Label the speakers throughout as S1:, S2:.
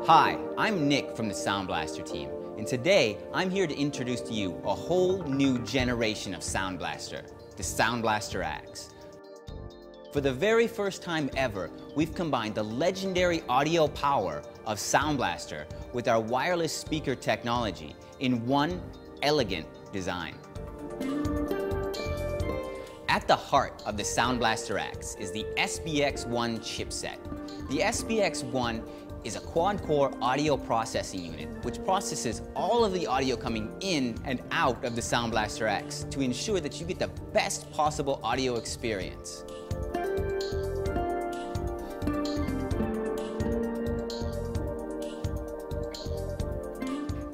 S1: Hi, I'm Nick from the Sound Blaster team, and today I'm here to introduce to you a whole new generation of Sound Blaster, the Sound Blaster Axx. For the very first time ever, we've combined the legendary audio power of Sound Blaster with our wireless speaker technology in one elegant design. At the heart of the Sound Blaster Axx is the SBX1 chipset. The SBX1 is a quad-core audio processing unit which processes all of the audio coming in and out of the Sound Blaster Axx to ensure that you get the best possible audio experience.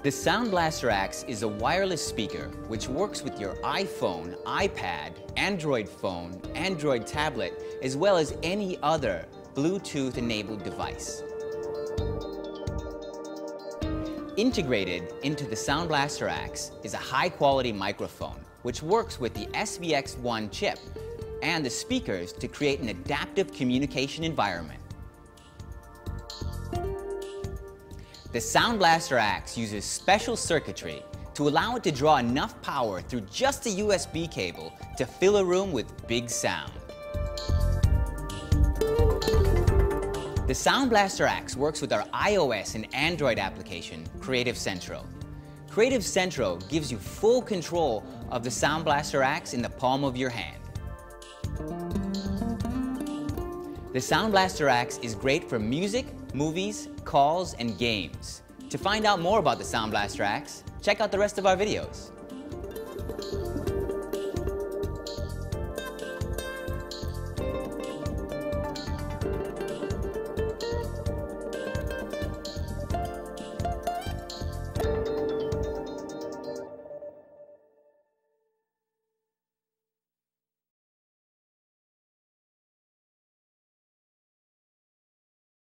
S1: The Sound Blaster Axx is a wireless speaker which works with your iPhone, iPad, Android phone, Android tablet, as well as any other Bluetooth-enabled device. Integrated into the Sound Blaster Axx is a high-quality microphone which works with the SBX1 chip and the speakers to create an adaptive communication environment. The Sound Blaster Axx uses special circuitry to allow it to draw enough power through just a USB cable to fill a room with big sound. The Sound Blaster Axx works with our iOS and Android application, Creative Central. Creative Central gives you full control of the Sound Blaster Axx in the palm of your hand. The Sound Blaster Axx is great for music, movies, calls, and games. To find out more about the Sound Blaster Axx, check out the rest of our videos.